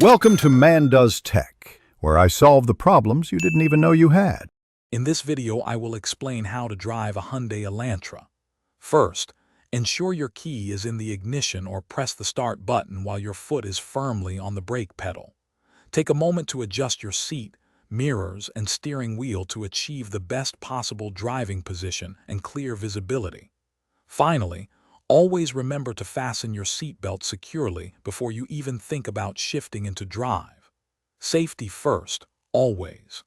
Welcome to Man Does Tech, where I solve the problems you didn't even know you had. In this video, I will explain how to drive a Hyundai Elantra. First, ensure your key is in the ignition or press the start button while your foot is firmly on the brake pedal. Take a moment to adjust your seat, mirrors, and steering wheel to achieve the best possible driving position and clear visibility. Finally, always remember to fasten your seatbelt securely before you even think about shifting into drive. Safety first, always.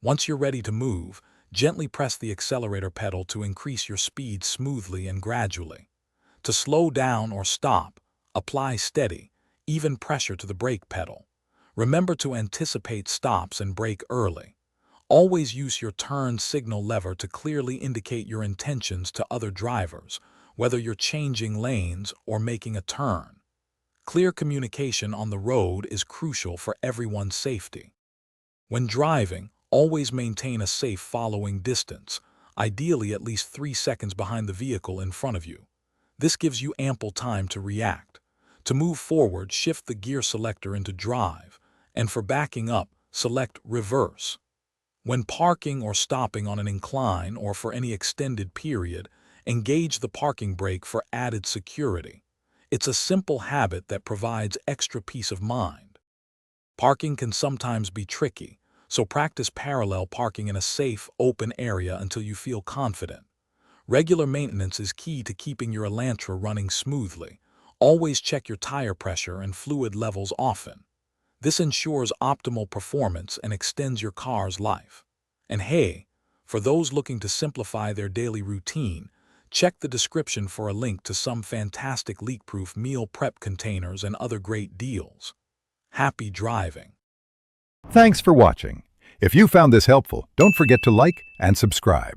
Once you're ready to move, gently press the accelerator pedal to increase your speed smoothly and gradually. To slow down or stop, apply steady, even pressure to the brake pedal. Remember to anticipate stops and brake early. Always use your turn signal lever to clearly indicate your intentions to other drivers, whether you're changing lanes or making a turn. Clear communication on the road is crucial for everyone's safety. When driving, always maintain a safe following distance, ideally at least 3 seconds behind the vehicle in front of you. This gives you ample time to react. To move forward, shift the gear selector into drive, and for backing up, select reverse. When parking or stopping on an incline or for any extended period, engage the parking brake for added security. It's a simple habit that provides extra peace of mind. Parking can sometimes be tricky, so practice parallel parking in a safe, open area until you feel confident. Regular maintenance is key to keeping your Elantra running smoothly. Always check your tire pressure and fluid levels often. This ensures optimal performance and extends your car's life. And hey, for those looking to simplify their daily routine, check the description for a link to some fantastic leak-proof meal prep containers and other great deals. Happy driving! Thanks for watching. If you found this helpful, don't forget to like and subscribe.